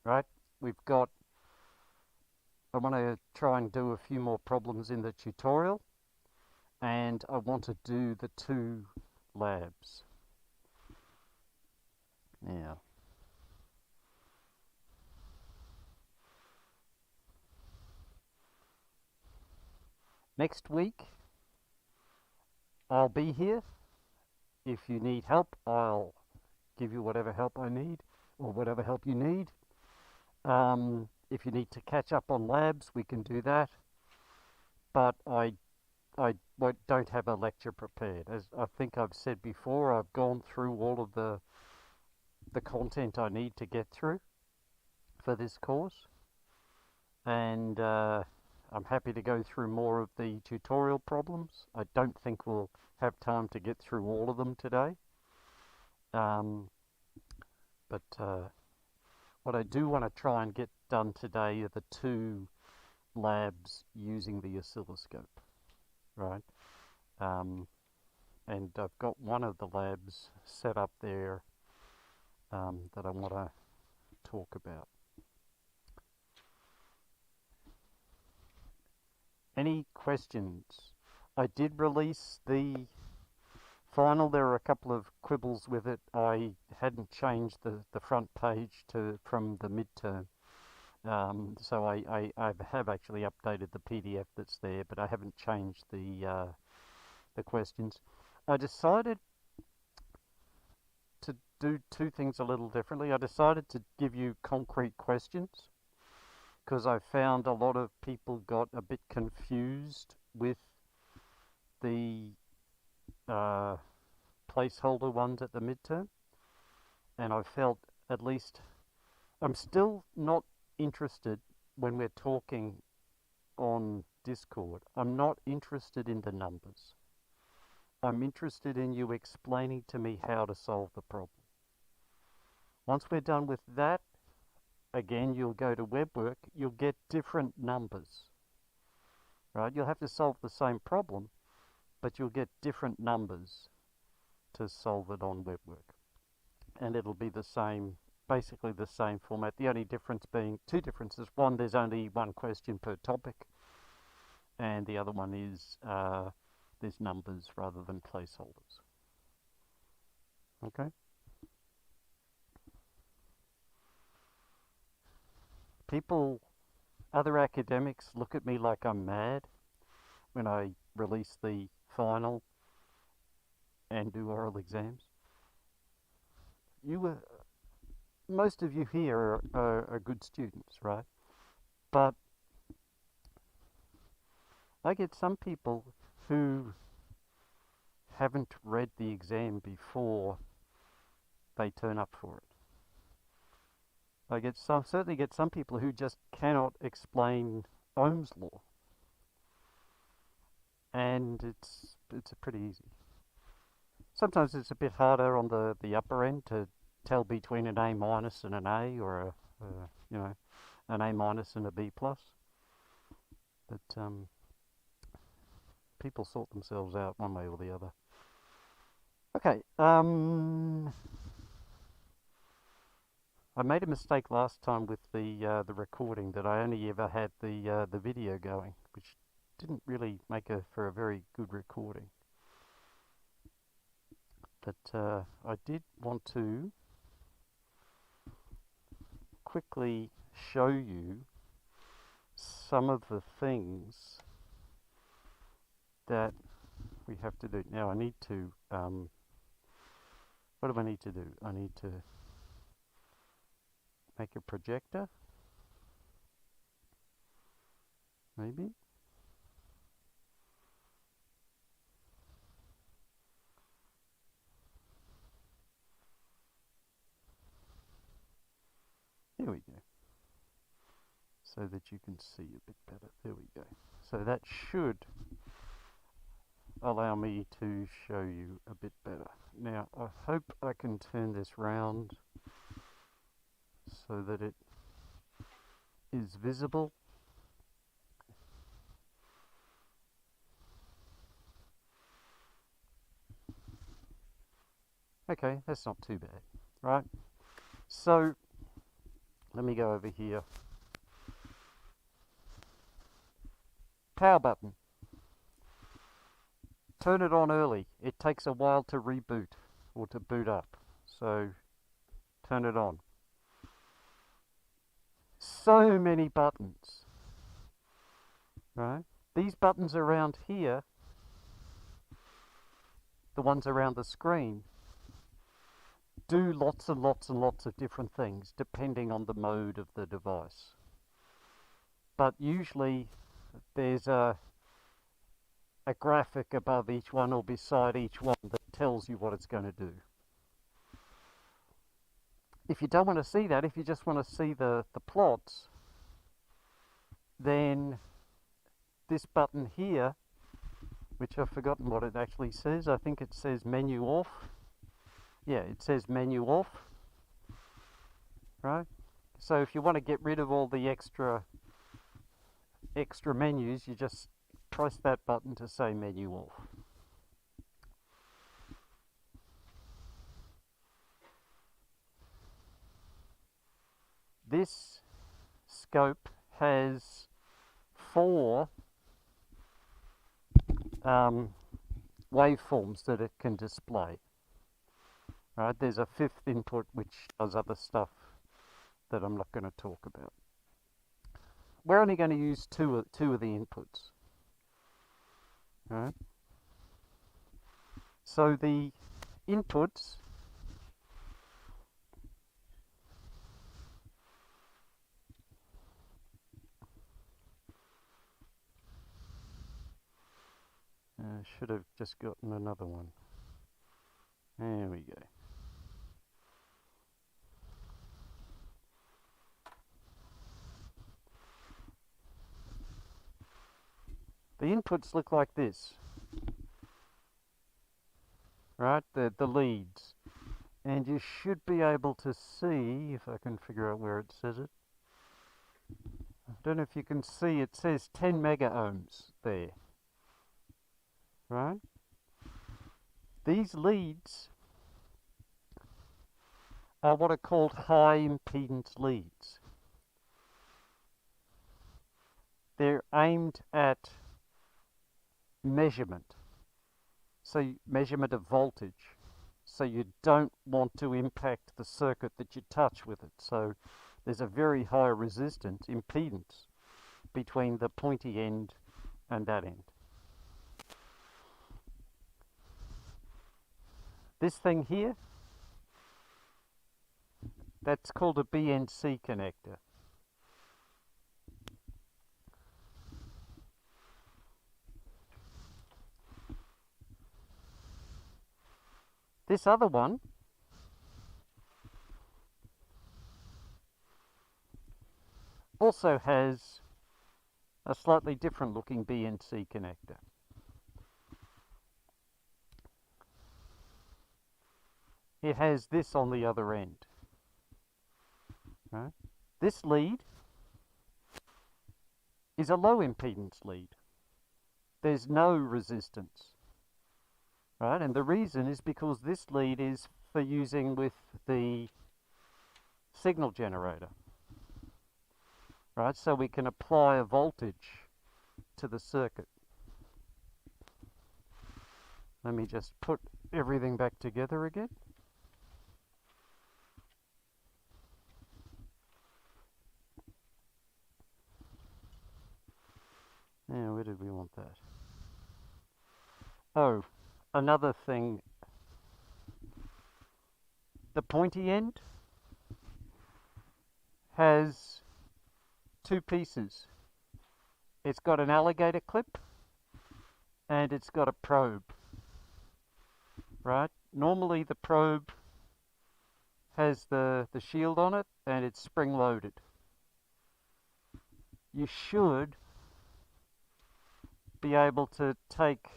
right? I want to try and do a few more problems in the tutorial, and I want to do the 2 labs. Now, next week I'll be here. If you need help, I'll give you whatever help I need, or whatever help you need. If you need to catch up on labs, we can do that. But I don't have a lecture prepared. As I think I've said before, I've gone through all of the content I need to get through for this course, and I'm happy to go through more of the tutorial problems. I don't think we'll have time to get through all of them today, but what I do want to try and get done today are the 2 labs using the oscilloscope, right? And I've got one of the labs set up there that I want to talk about. Any questions? I did release the final. There are a couple of quibbles with it. I hadn't changed the front page from the midterm. So I have actually updated the PDF that's there, but I haven't changed the questions. I decided to do 2 things a little differently. I decided to give you concrete questions, because I found a lot of people got a bit confused with the placeholder ones at the midterm, and I felt, at least, I'm still not interested when we're talking on Discord. I'm not interested in the numbers. I'm interested in you explaining to me how to solve the problem. Once we're done with that, again, you'll go to WebWork, you'll get different numbers, right? You'll have to solve the same problem, but you'll get different numbers to solve it on WebWork. And it'll be the same, basically the same format. The only difference being 2 differences. One, there's only 1 question per topic, and the other one is there's numbers rather than placeholders. Okay? People, other academics, look at me like I'm mad when I release the final and do oral exams. Most of you here are good students, right? But I get some people who haven't read the exam before they turn up for it. I certainly get some people who just cannot explain Ohm's law, and it's pretty easy. Sometimes it's a bit harder on the upper end to tell between an A minus and an A, or an A minus and a B plus. But people sort themselves out one way or the other. Okay. I made a mistake last time with the recording, that I only ever had the video going, which didn't really make for a very good recording. But I did want to quickly show you some of the things that we have to do. Now I need to, what do I need to do? I need to make a projector, maybe. There we go. So that you can see a bit better. There we go. So that should allow me to show you a bit better. Now I hope I can turn this round so that it is visible. Okay, that's not too bad, right? So Let me go over here. Power button. Turn it on early. It takes a while to reboot or to boot up. So turn it on. So many buttons. Right? These buttons around here, the ones around the screen, do lots and lots and lots of different things depending on the mode of the device. But usually there's a graphic above each one or beside each one that tells you what it's going to do. If you don't want to see that, if you just want to see the plots, then this button here, which I've forgotten what it actually says, I think it says menu off. Yeah, it says menu off, right? So if you want to get rid of all the extra menus, you just press that button to say menu off. This scope has 4 waveforms that it can display. Right, there's a 5th input which does other stuff that I'm not going to talk about. We're only going to use two of the inputs. Right? So the inputs should have just gotten another one. There we go. The inputs look like this, right? The leads. And you should be able to see, if I can figure out where it says it. I don't know if you can see, it says 10 mega ohms there, right? These leads are what are called high impedance leads. They're aimed at measurement, so measurement of voltage, so you don't want to impact the circuit that you touch with it. So there's a very high resistance impedance between the pointy end and that end. This thing here, that's called a Bnc connector. This other one also has a slightly different looking Bnc connector. It has this on the other end. Right? This lead is a low impedance lead. There's no resistance. Right? And the reason is because this lead is for using with the signal generator. Right? So we can apply a voltage to the circuit. Let me just put everything back together again. Yeah, where did we want that? Oh, another thing. The pointy end has 2 pieces. It's got an alligator clip and it's got a probe. Right? Normally the probe has the shield on it and it's spring loaded. You should be able to take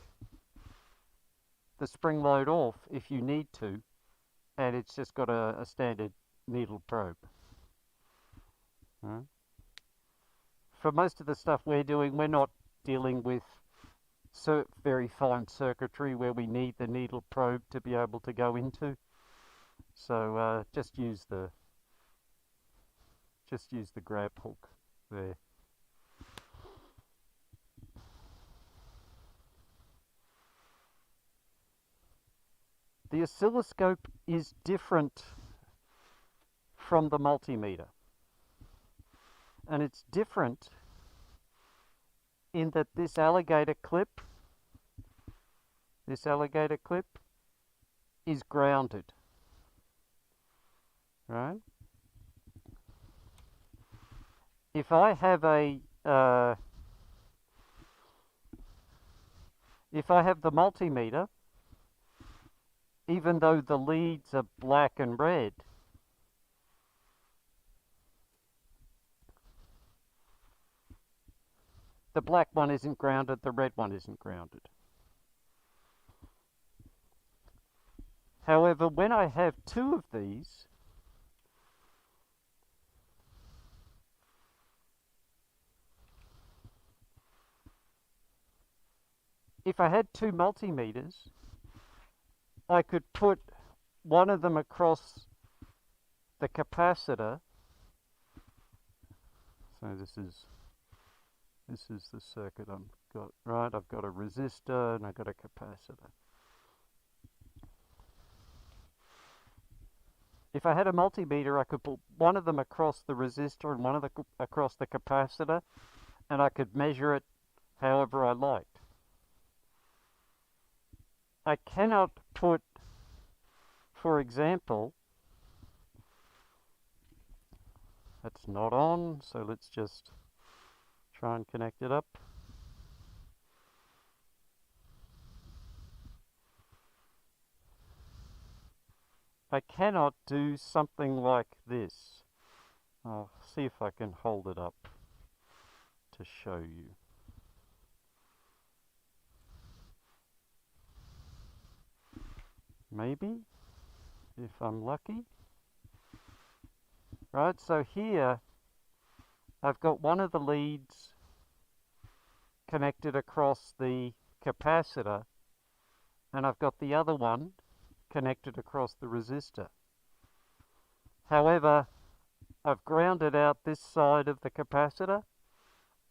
the spring load off if you need to, and it's just got a standard needle probe. Right? For most of the stuff we're doing, we're not dealing with very fine circuitry where we need the needle probe to be able to go into. So just use the just use the grab hook there. The oscilloscope is different from the multimeter. And it's different in that this alligator clip is grounded, right? If I have the multimeter, even though the leads are black and red, the black one isn't grounded, the red one isn't grounded. However, when I have two of these, if I had two multimeters, I could put one of them across the capacitor. So this is the circuit I've got, right? I've got a resistor and I've got a capacitor. If I had a multimeter, I could put one of them across the resistor and one of them across the capacitor, and I could measure it however I liked. I cannot put, for example, that's not on, so let's just try and connect it up. I cannot do something like this. I'll see if I can hold it up to show you. Maybe, if I'm lucky. Right, so here I've got one of the leads connected across the capacitor, and I've got the other one connected across the resistor. However, I've grounded out this side of the capacitor,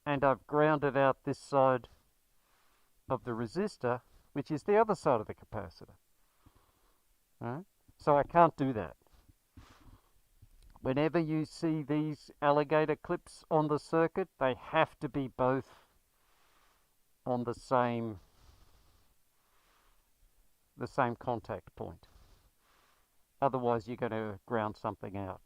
and I've grounded out this side of the resistor, which is the other side of the capacitor. Right? So I can't do that. Whenever you see these alligator clips on the circuit, they have to be both on the same contact point. Otherwise, you're going to ground something out.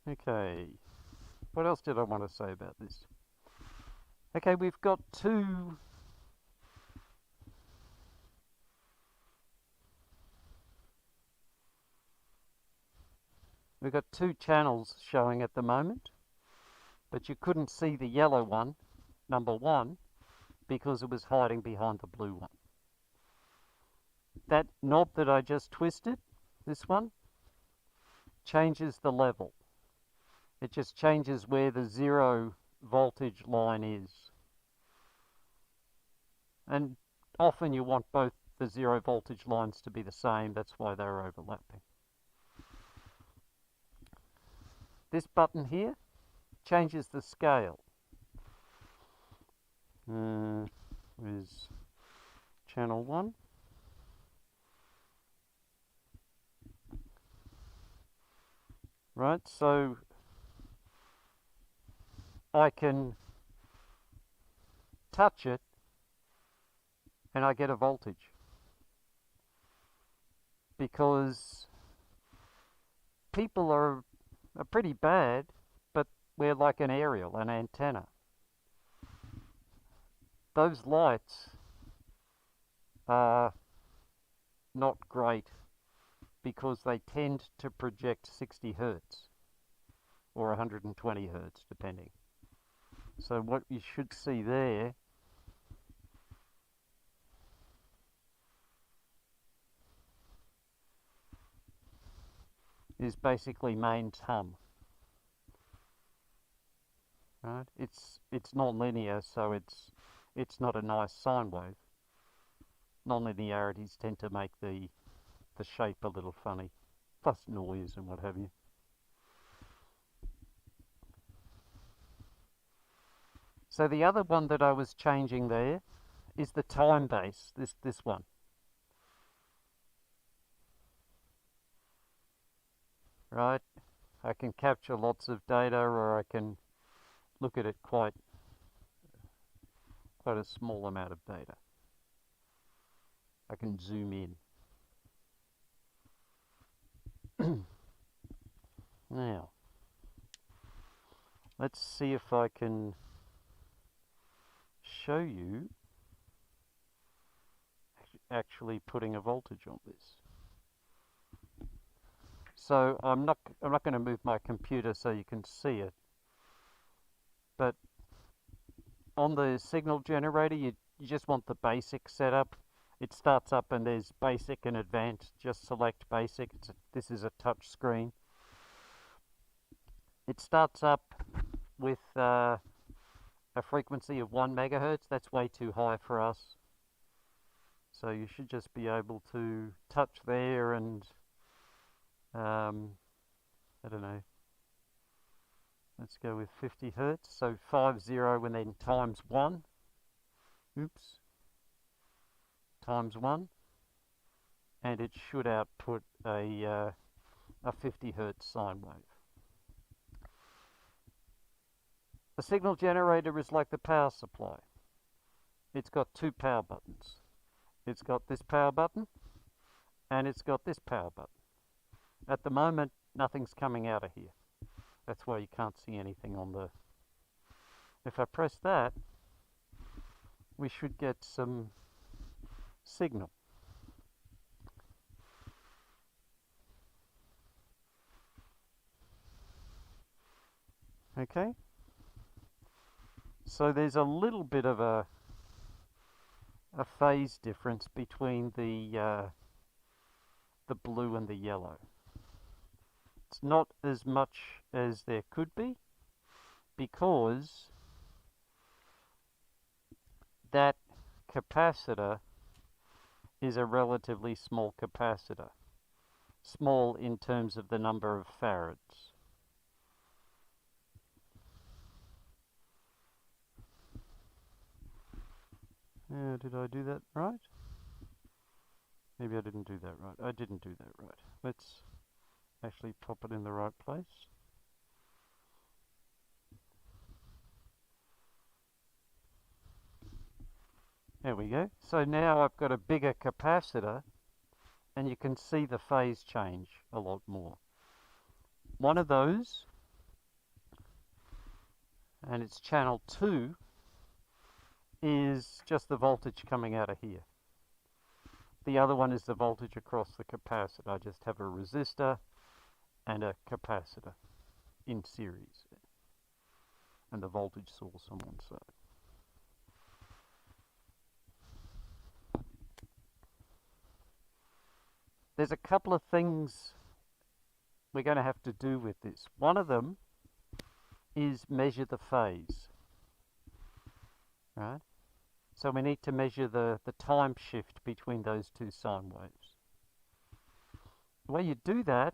Okay, what else did I want to say about this? Okay, we've got two channels showing at the moment, but you couldn't see the yellow one, number one, because it was hiding behind the blue one. That knob that I just twisted, this one, changes the level. It just changes where the 0 voltage line is. And often you want both the 0 voltage lines to be the same, that's why they're overlapping. This button here changes the scale. Where's channel 1? Right, so I can touch it and I get a voltage, because people are pretty bad, but we're like an aerial, an antenna. Those lights are not great because they tend to project 60 Hertz or 120 Hertz depending. So what you should see there is basically mains hum. right? It's non-linear, so it's not a nice sine wave. Non-linearities tend to make the shape a little funny, plus noise and what have you. So the other one that I was changing there is the time base, this one. Right? I can capture lots of data, or I can look at it quite a small amount of data. I can zoom in. Now, let's see if I can show you actually putting a voltage on this. So I'm not going to move my computer so you can see it, but on the signal generator you just want the basic setup. It starts up and there's basic and advanced. Just select basic. This is a touch screen. It starts up with a frequency of 1 megahertz. That's way too high for us. So you should just be able to touch there and I don't know. Let's go with 50 hertz. So 50 and then times 1. Oops. Times 1. And it should output a 50 hertz sine wave. The signal generator is like the power supply. It's got 2 power buttons. It's got this power button and it's got this power button. At the moment, nothing's coming out of here. That's why you can't see anything on the... If I press that, we should get some signal. Okay? So there's a little bit of a phase difference between the blue and the yellow. It's not as much as there could be, because that capacitor is a relatively small capacitor. Small in terms of the number of farads. Did I do that right? Maybe I didn't do that right. I didn't do that right. Let's actually pop it in the right place. There we go. So now I've got a bigger capacitor and you can see the phase change a lot more. One of those, and it's channel 2, is just the voltage coming out of here. The other one is the voltage across the capacitor. I just have a resistor and a capacitor in series, and the voltage source on one side. There's a couple of things we're going to have to do with this. One of them is measure the phase, right? So we need to measure the time shift between those two sine waves. The way you do that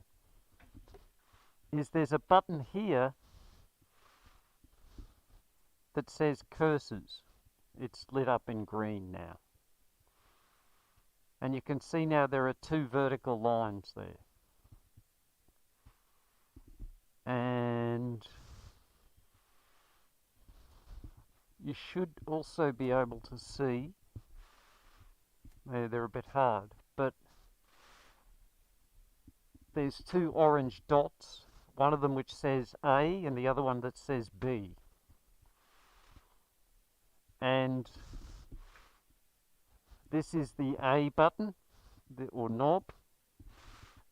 is there's a button here that says cursors. It's lit up in green now. And you can see now there are 2 vertical lines there. And you should also be able to see, they're a bit hard, but there's 2 orange dots, one of them which says A and the other one that says B. And this is the A button, or knob,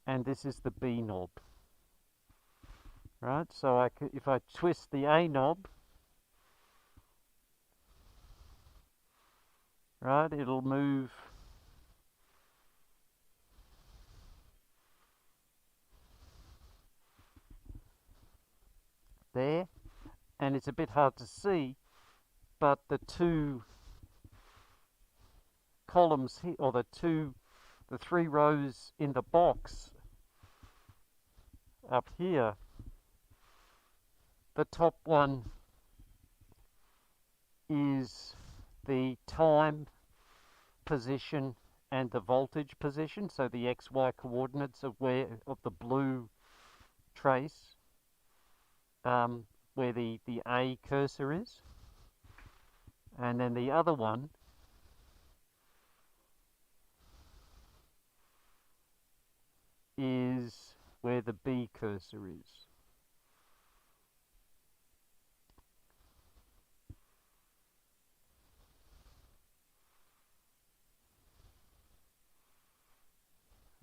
and this is the B knob. Right, so if I twist the A knob, right, it'll move there, and it's a bit hard to see, but the two columns here, or the three rows in the box up here, the top one is the time position and the voltage position, so the XY coordinates of the blue trace, where the A cursor is, and then the other one is where the B cursor is.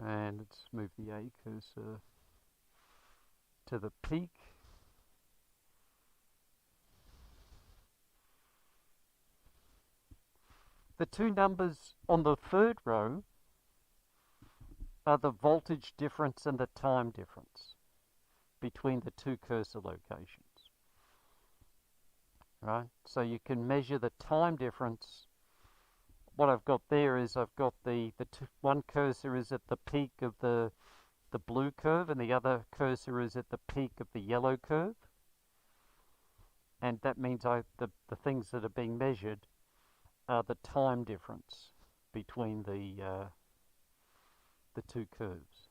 And let's move the A cursor to the peak. The two numbers on the third row are the voltage difference and the time difference between the two cursor locations. Right? So you can measure the time difference. What I've got there is I've got one cursor is at the peak of the blue curve, and the other cursor is at the peak of the yellow curve. And that means the things that are being measured are the time difference between the two curves.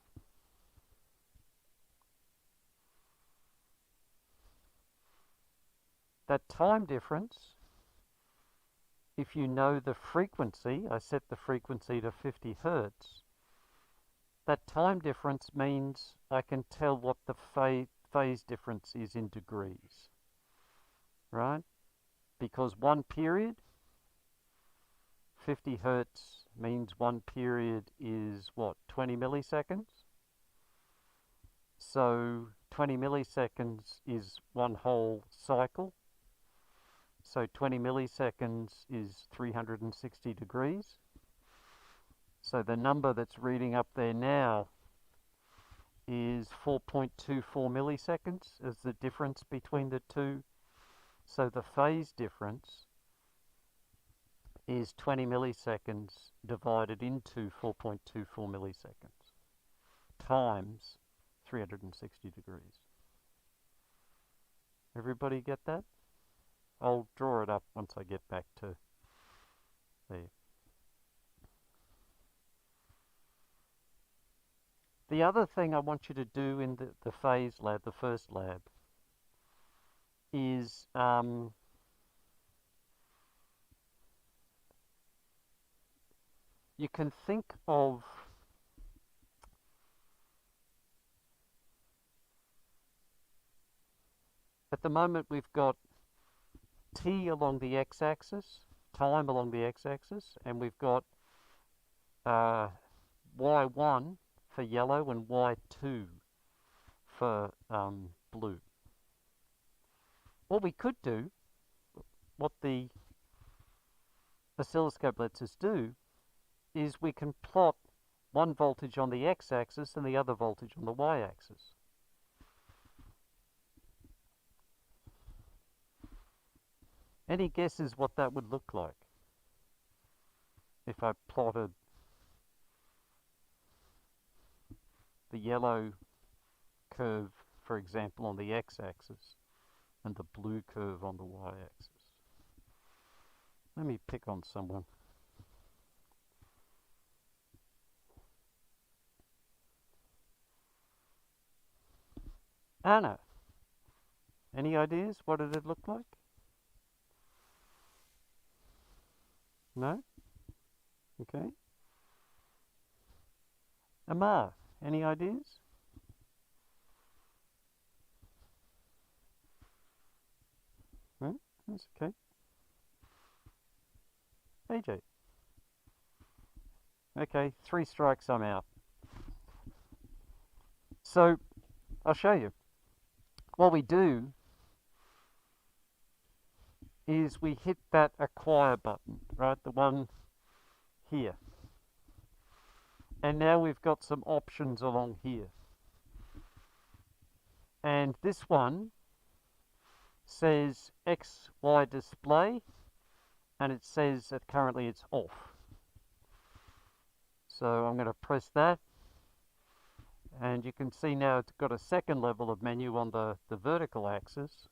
That time difference, if you know the frequency, I set the frequency to 50 Hertz, that time difference means I can tell what the phase difference is in degrees, right? Because one period, 50 Hertz means one period is what, 20 milliseconds? So 20 milliseconds is one whole cycle. So 20 milliseconds is 360 degrees. So the number that's reading up there now is 4.24 milliseconds as the difference between the two. So the phase difference is 20 milliseconds divided into 4.24 milliseconds times 360 degrees. Everybody get that? I'll draw it up once I get back to there. The other thing I want you to do in the phase lab, the first lab, is you can think of at the moment we've got t along the x-axis, time along the x-axis, and we've got y1 for yellow and y2 for blue. What we could do, what the oscilloscope lets us do, is we can plot one voltage on the x-axis and the other voltage on the y-axis. Any guesses what that would look like if I plotted the yellow curve, for example, on the x-axis and the blue curve on the y-axis? Let me pick on someone. Anna, any ideas what it'd look like? No? Okay. Amar, any ideas? No? That's okay. AJ. Okay, 3 strikes, I'm out. So, I'll show you. What we do is we hit that acquire button, right? The one here. And now we've got some options along here. And this one says XY display, and it says that currently it's off. So I'm going to press that, and you can see now it's got a second level of menu on the vertical axis.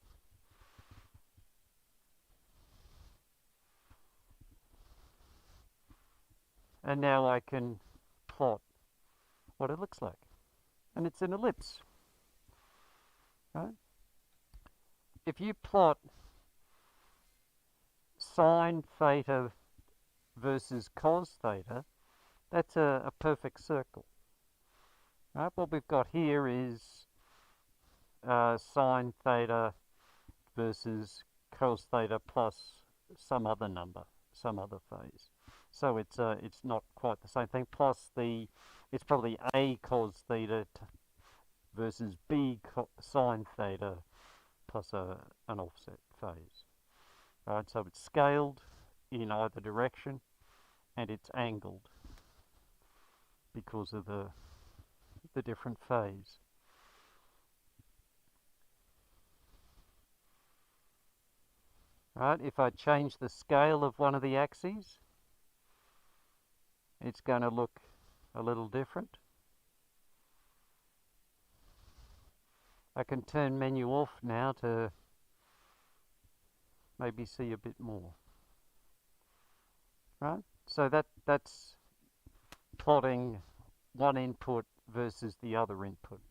And now I can plot what it looks like. And it's an ellipse. Right? If you plot sine theta versus cos theta, that's a perfect circle. Right? What we've got here is sine theta versus cos theta plus some other number, some other phase. So it's not quite the same thing. Plus it's probably a cos theta versus b sine theta plus an offset phase. Right, so it's scaled in either direction, and it's angled because of the different phase. Right, if I change the scale of one of the axes, it's going to look a little different. I can turn menu off now to maybe see a bit more. Right, so that's plotting one input versus the other input.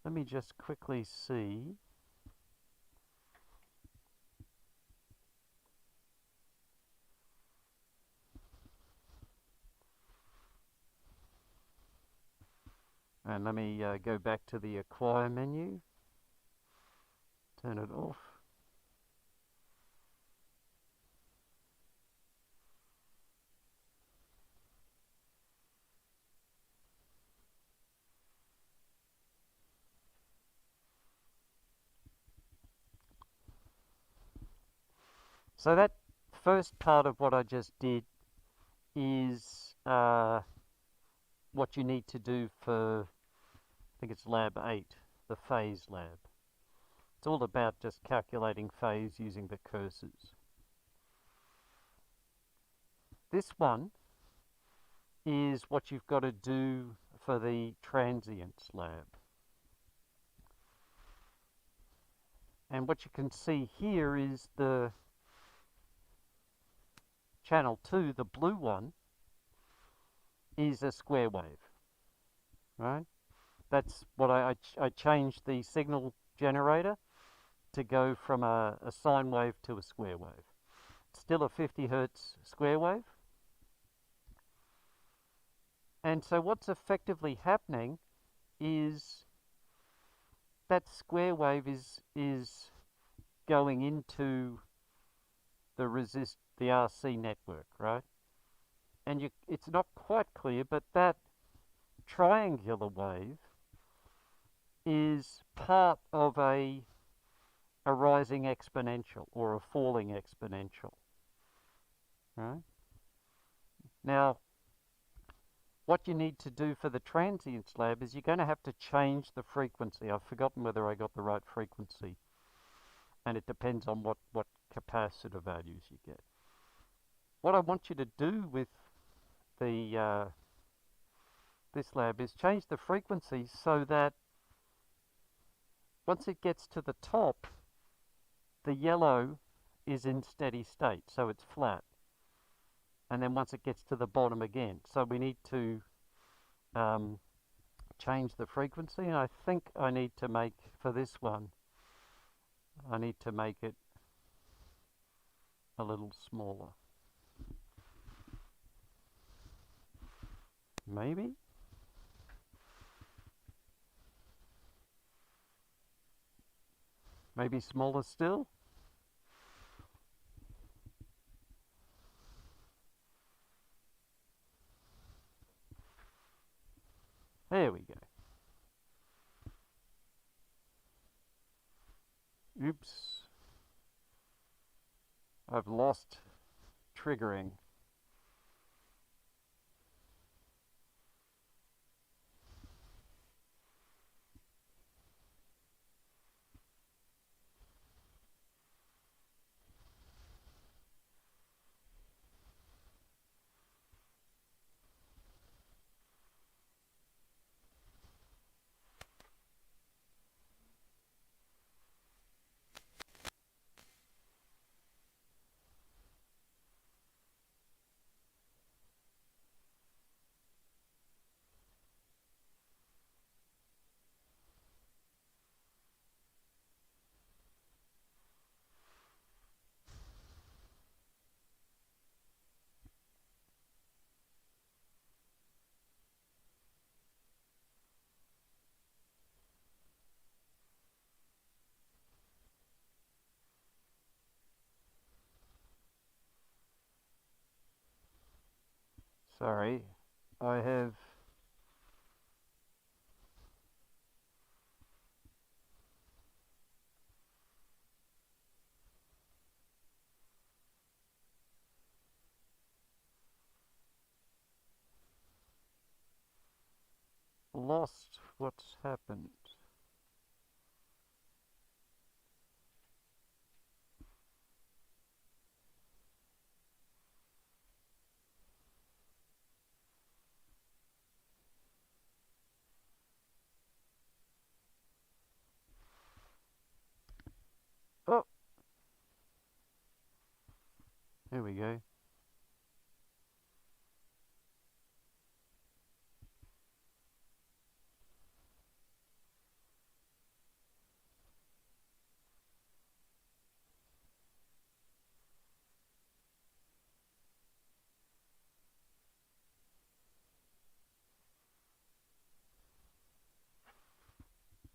Let me just quickly see. And let me go back to the acquire menu, turn it off. So that first part of what I just did is what you need to do for, I think it's lab 8, the phase lab. It's all about just calculating phase using the cursors. This one is what you've got to do for the Transients lab. And what you can see here is the channel 2, the blue one, is a square wave. Right? That's what I changed the signal generator to go from a sine wave to a square wave. It's still a 50 Hertz square wave. And so what's effectively happening is that square wave is going into the RC network, right? And it's not quite clear, but that triangular wave is part of a rising exponential or a falling exponential, right? Now, what you need to do for the Transients lab is you're going to have to change the frequency. I've forgotten whether I got the right frequency, and it depends on what capacitor values you get. What I want you to do with the this lab is change the frequency so that once it gets to the top, the yellow is in steady state, so it's flat. And then once it gets to the bottom again. So we need to change the frequency, and I think I need to make, for this one, I need to make it a little smaller. Maybe? Maybe smaller still? There we go. Oops. I've lost triggering. Sorry, I have lost what's happened. Oh, here we go.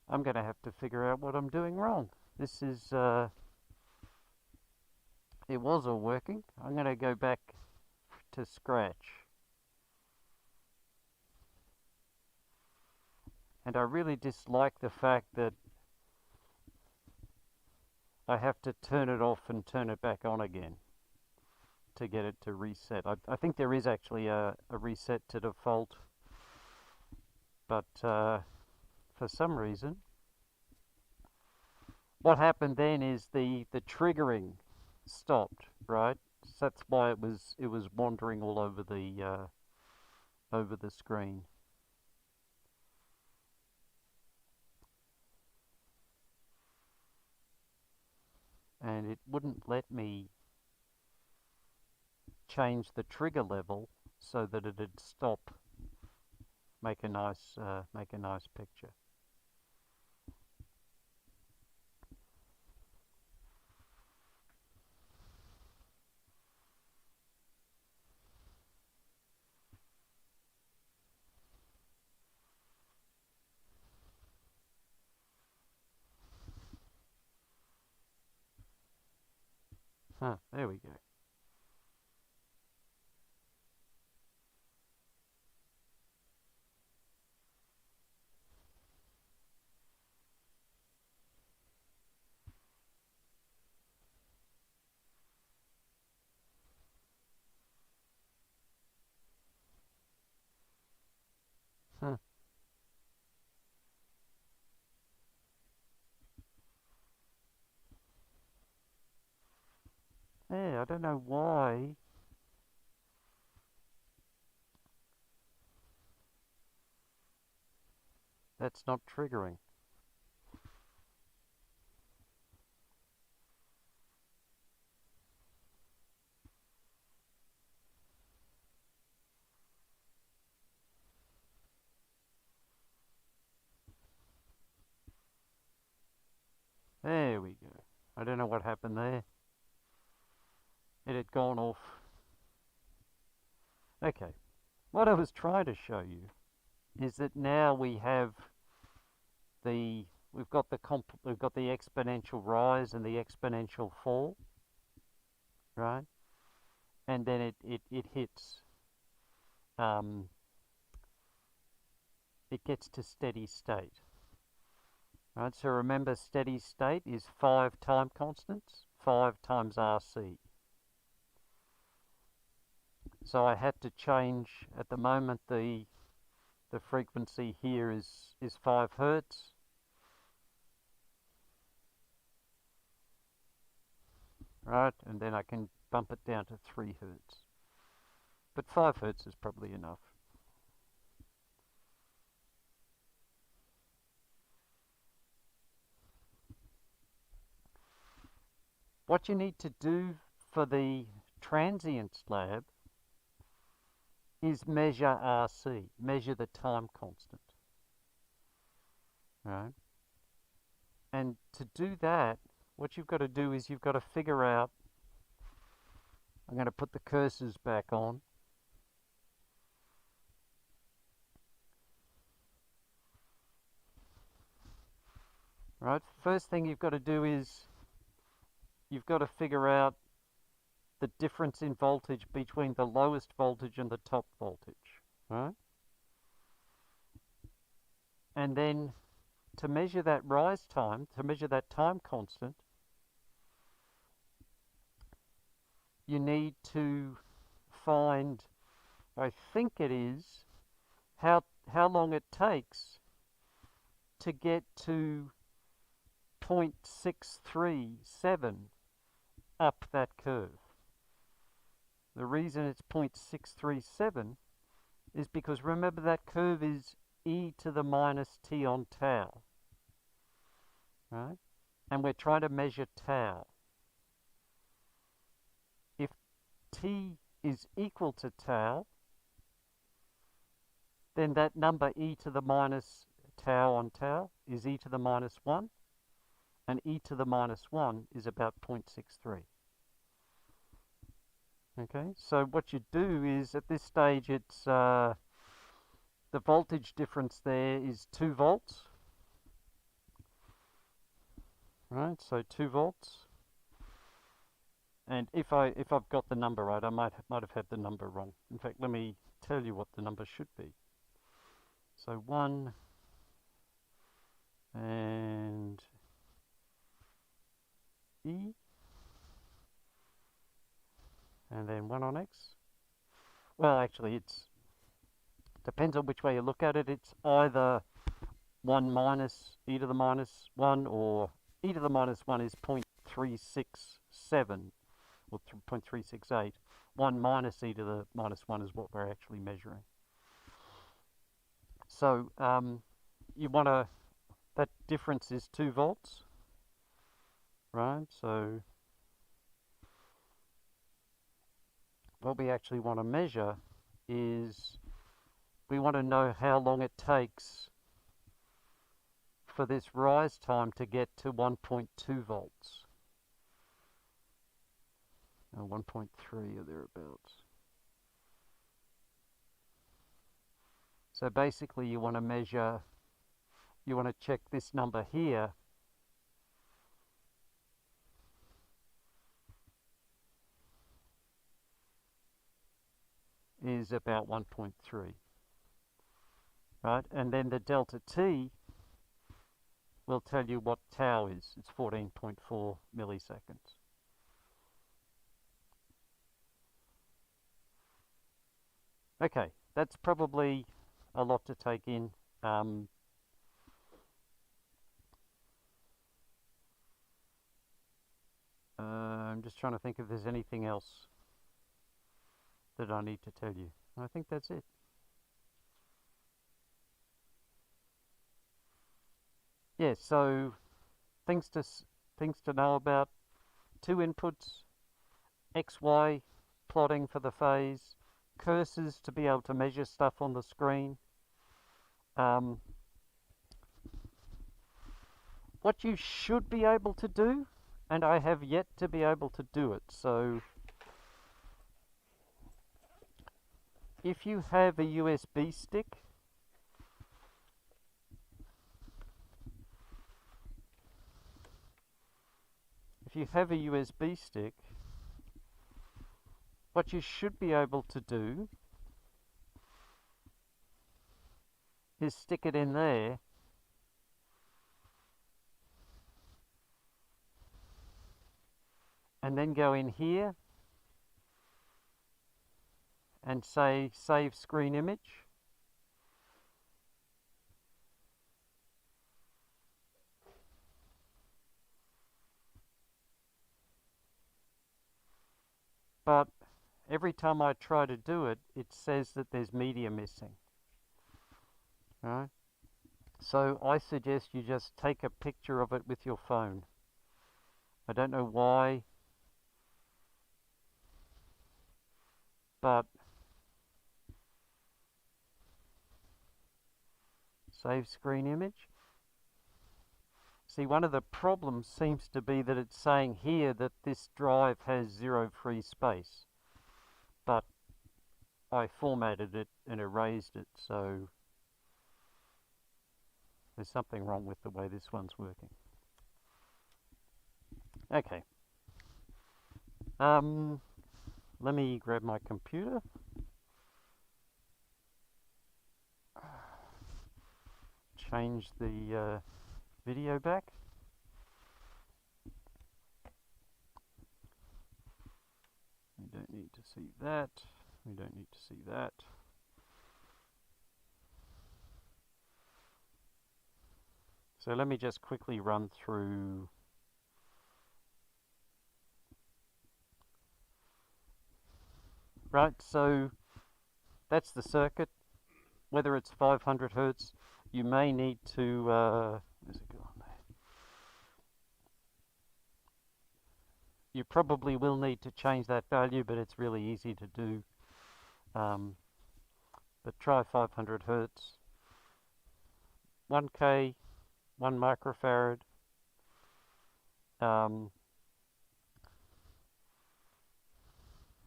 I'm going to have to figure out what I'm doing wrong. This is, it was all working. I'm going to go back to scratch. And I really dislike the fact that I have to turn it off and turn it back on again to get it to reset. I think there is actually a reset to default, but for some reason, what happened then is the triggering stopped, right? So that's why it was wandering all over the screen. And it wouldn't let me change the trigger level so that it'd stop, make a nice picture. Huh, there we go. Huh. Yeah, I don't know why. That's not triggering. There we go. I don't know what happened there. It had gone off. Okay. What I was trying to show you is that now we have we've got the exponential rise and the exponential fall, right? And then it hits, it gets to steady state, right? So remember, steady state is 5 time constants, 5 times RC. So I had to change, at the moment the frequency here is 5 Hertz. Right, and then I can bump it down to 3 Hertz. But 5 Hertz is probably enough. What you need to do for the Transients lab is measure RC, measure the time constant. Right? And to do that, what you've got to do is you've got to figure out, I'm going to put the cursors back on. Right? First thing you've got to do is you've got to figure out the difference in voltage between the lowest voltage and the top voltage. Right? And then to measure that rise time, to measure that time constant, you need to find, I think it is, how long it takes to get to 0.637 up that curve. The reason it's 0.637 is because remember that curve is e to the minus t on tau. Right? And we're trying to measure tau. If t is equal to tau, then that number e to the minus tau on tau is e to the minus 1, and e to the minus 1 is about 0.63. Okay, so what you do is at this stage it's the voltage difference there is 2 volts. Right, so 2 volts. And if I've got the number right, I might have had the number wrong. In fact, let me tell you what the number should be. So 1 and E, and then 1 on X. Well, actually, it's depends on which way you look at it. It's either 1 minus e to the minus 1, or e to the minus 1 is 0.367, or 0.368. 1 minus e to the minus 1 is what we're actually measuring. So you want to, that difference is 2 volts, right? So what we actually want to measure is we want to know how long it takes for this rise time to get to 1.2 volts. 1.3 or thereabouts. So basically you want to measure, you want to check this number here is about 1.3. Right, and then the delta t will tell you what tau is. It's 14.4 milliseconds. Okay, that's probably a lot to take in. I'm just trying to think if there's anything else that I need to tell you. I think that's it. Yeah, so things to know about: 2 inputs, XY plotting for the phase, cursors to be able to measure stuff on the screen. What you should be able to do, and I have yet to be able to do it, so if you have a USB stick, what you should be able to do is stick it in there and then go in here and say save screen image. But every time I try to do it, it says that there's media missing. Right? So I suggest you just take a picture of it with your phone. I don't know why, but save screen image. See, one of the problems seems to be that it's saying here that this drive has 0 free space, but I formatted it and erased it, so there's something wrong with the way this one's working. Okay. Let me grab my computer. Change the video back. We don't need to see that. We don't need to see that. So let me just quickly run through right, so that's the circuit. Whether it's 500 Hertz, you may need to where's it gone there? You probably will need to change that value, but it's really easy to do. But try 500 Hertz. 1K, 1 microfarad.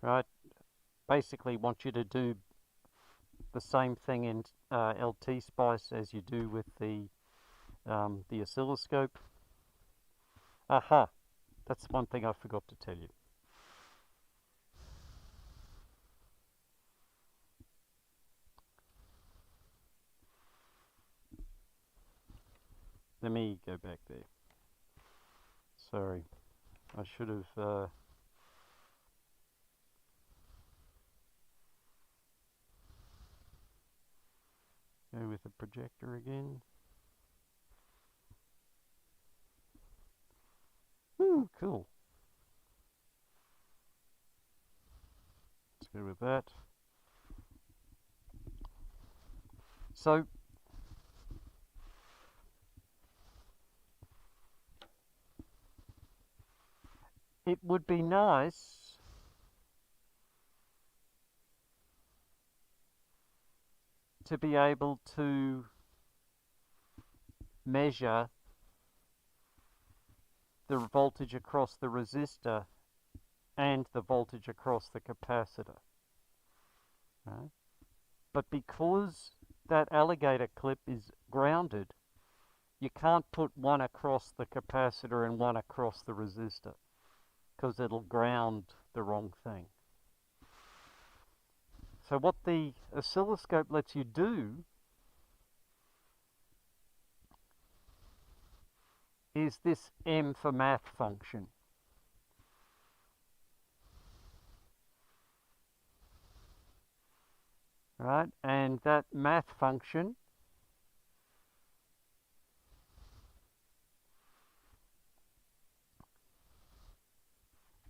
Right, basically want you to do the same thing in LT Spice as you do with the oscilloscope. Aha, that's one thing I forgot to tell you. Let me go back there. Sorry, I should have go with the projector again. Ooh, cool. Let's go with that. So it would be nice to be able to measure the voltage across the resistor and the voltage across the capacitor. Right? But because that alligator clip is grounded, you can't put one across the capacitor and one across the resistor, because it'll ground the wrong thing. So what the oscilloscope lets you do is this M for math function. Right? And that math function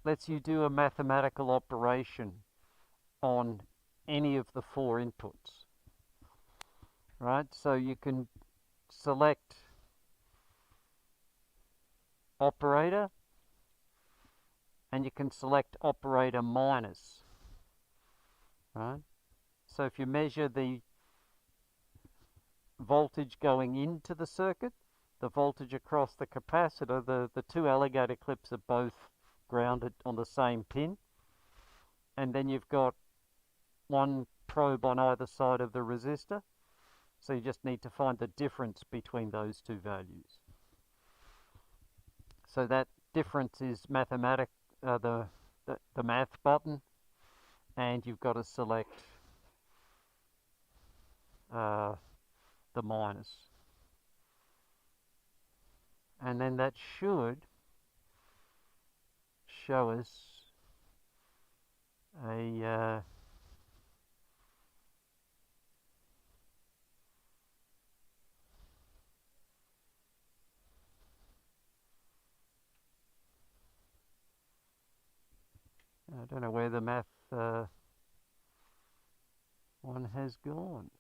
lets you do a mathematical operation on any of the 4 inputs. Right? So you can select operator, and you can select operator minus. Right? So if you measure the voltage going into the circuit, the voltage across the capacitor, the 2 alligator clips are both grounded on the same pin, and then you've got 1 probe on either side of the resistor, so you just need to find the difference between those 2 values. So that difference is the math button, and you've got to select the minus. And then that should show us a I don't know where the math one has gone.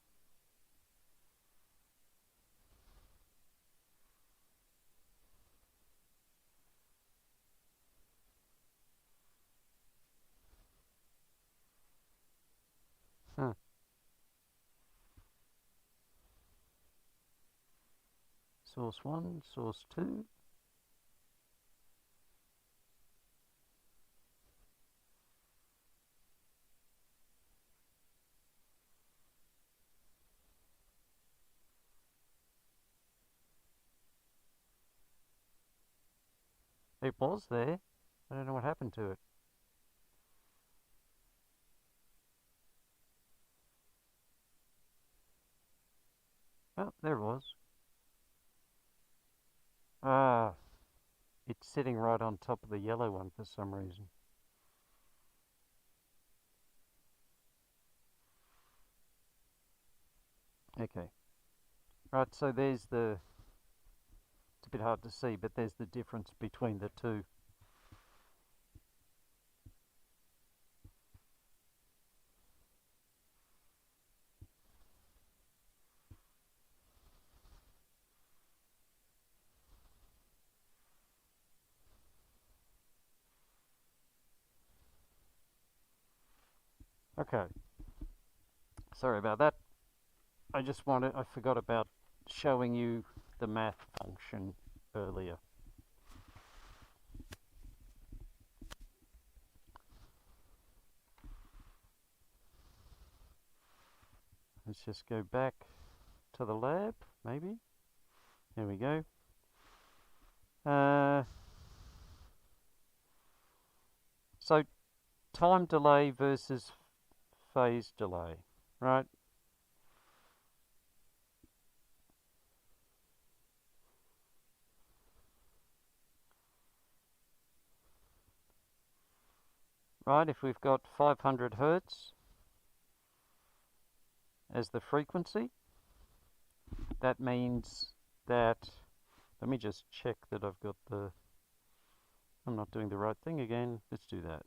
Huh. Source 1, source 2. It was there. I don't know what happened to it. Oh, there it was. Ah, it's sitting right on top of the yellow one for some reason. Okay. Right, so there's the... It's a bit hard to see, but there's the difference between the two. Okay. Sorry about that. I forgot about showing you the math function earlier. Let's just go back to the lab, maybe. There we go. So time delay versus phase delay, right? Right, if we've got 500 Hertz as the frequency, that means that, let me just check that I've got I'm not doing the right thing again. Let's do that.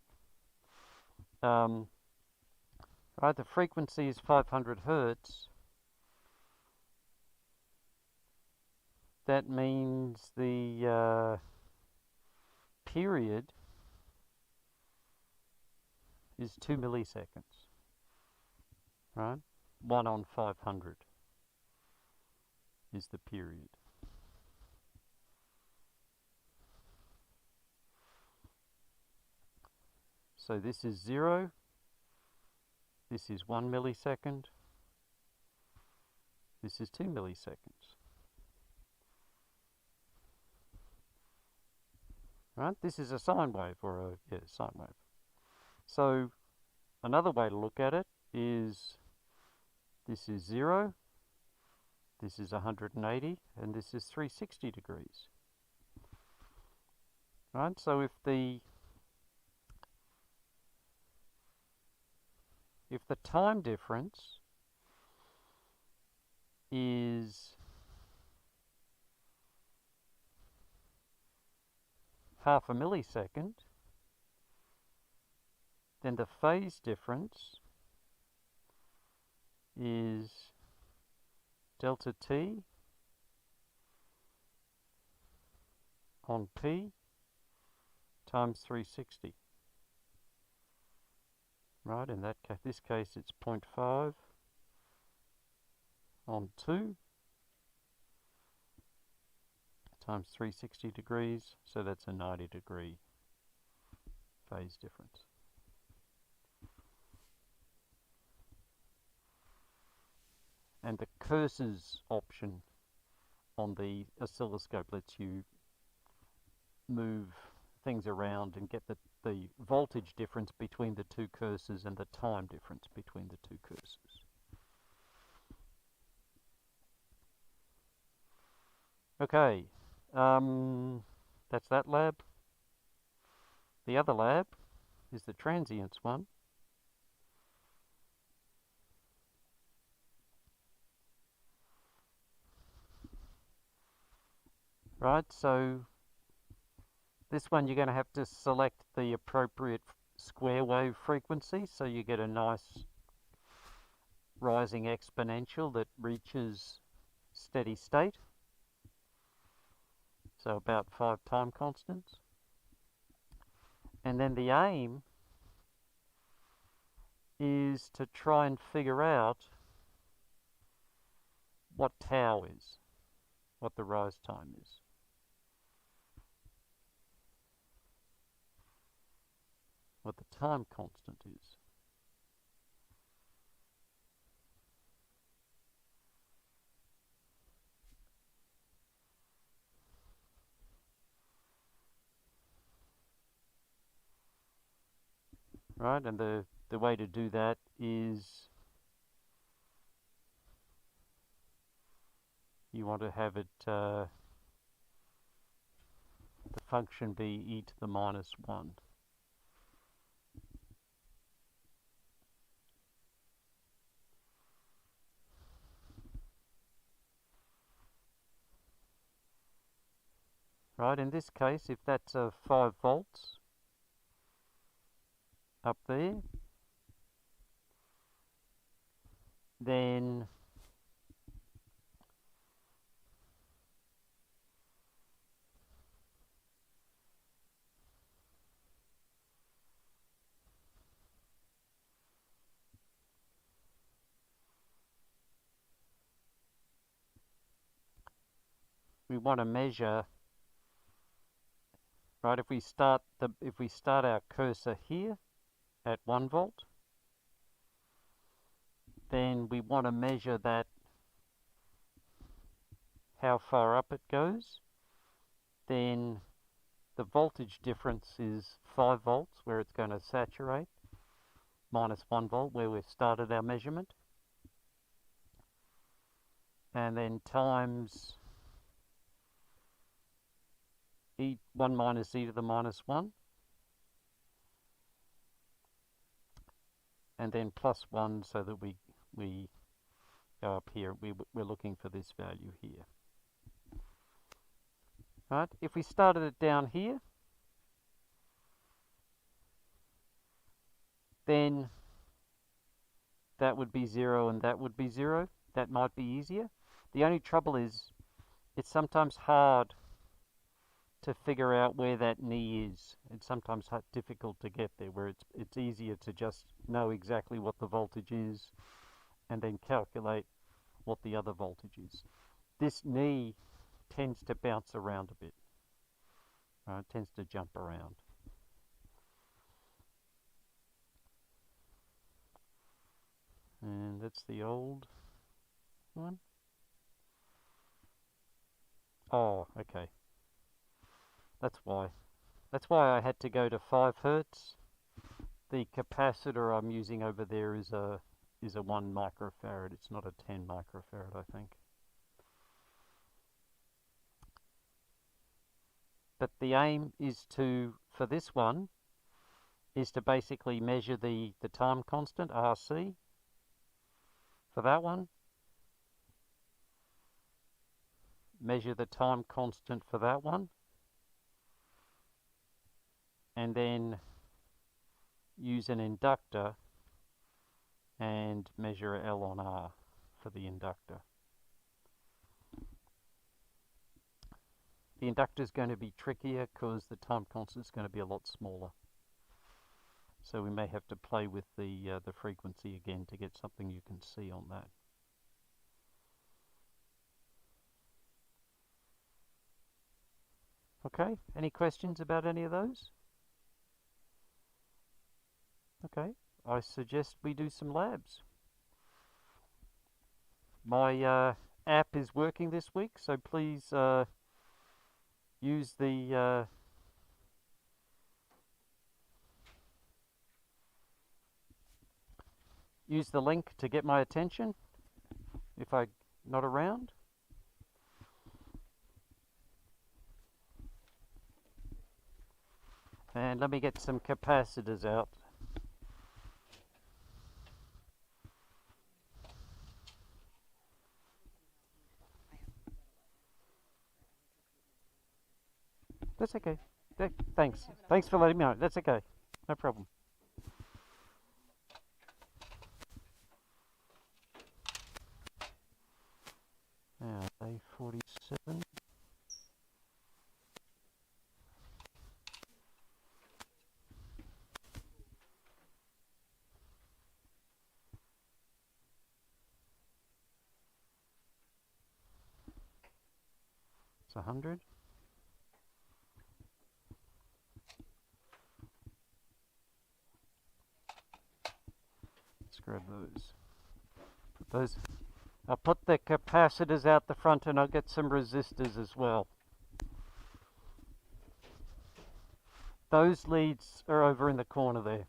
Right, the frequency is 500 Hertz. That means the period is 2 milliseconds, right? 1 on 500 is the period. So this is 0, this is 1 millisecond, this is 2 milliseconds. Right? This is a sine wave, or a sine wave. So another way to look at it is this is 0, this is 180, and this is 360 degrees. Right? So if the time difference is half a millisecond, then the phase difference is delta t on p times 360. Right, in this case it's 0.5 on 2 times 360 degrees, so that's a 90 degree phase difference. And the cursors option on the oscilloscope lets you move things around and get the voltage difference between the two cursors and the time difference between the two cursors. Okay, that's that lab. The other lab is the transients one. Right, so this one you're going to have to select the appropriate square wave frequency, so you get a nice rising exponential that reaches steady state, so about 5 time constants. And then the aim is to try and figure out what tau is, what the rise time is. What the time constant is. Right, and the way to do that is you want to have it, the function be e to the minus 1. Right, in this case, if that's 5 volts up there, then we want to measure, right, if we start our cursor here at 1 volt, then we want to measure that, how far up it goes. Then the voltage difference is 5 volts where it's going to saturate, minus 1 volt where we've started our measurement, and then times 1 minus e to the minus 1, and then plus 1 so that we go up here. We're looking for this value here. Right? If we started it down here, then that would be 0 and that would be 0. That might be easier. The only trouble is it's sometimes hard to figure out where that knee is. It's sometimes difficult to get there, where it's easier to just know exactly what the voltage is and then calculate what the other voltage is. This knee tends to bounce around a bit. It tends to jump around. And that's the old one. Oh, okay. That's why. That's why I had to go to 5 Hertz. The capacitor I'm using over there is a 1 microfarad. It's not a 10 microfarad, I think. But the aim is to, for this one, is to basically measure the time constant, RC, for that one. Measure the time constant for that one. And then use an inductor and measure L on R for the inductor. The inductor is going to be trickier because the time constant is going to be a lot smaller. So we may have to play with the frequency again to get something you can see on that. Okay, any questions about any of those? Okay, I suggest we do some labs. My app is working this week, so please use the link to get my attention if I'm not around. And let me get some capacitors out. That's okay. Thanks. Thanks for letting me know. That's okay. No problem. 100. Let's grab those. Put those. I'll put the capacitors out the front and I'll get some resistors as well. Those leads are over in the corner there.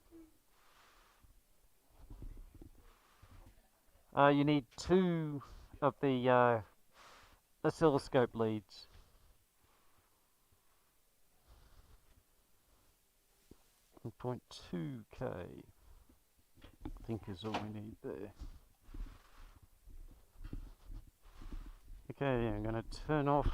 You need 2 of the oscilloscope leads. 1.2K, I think is all we need there. Okay, I'm going to turn off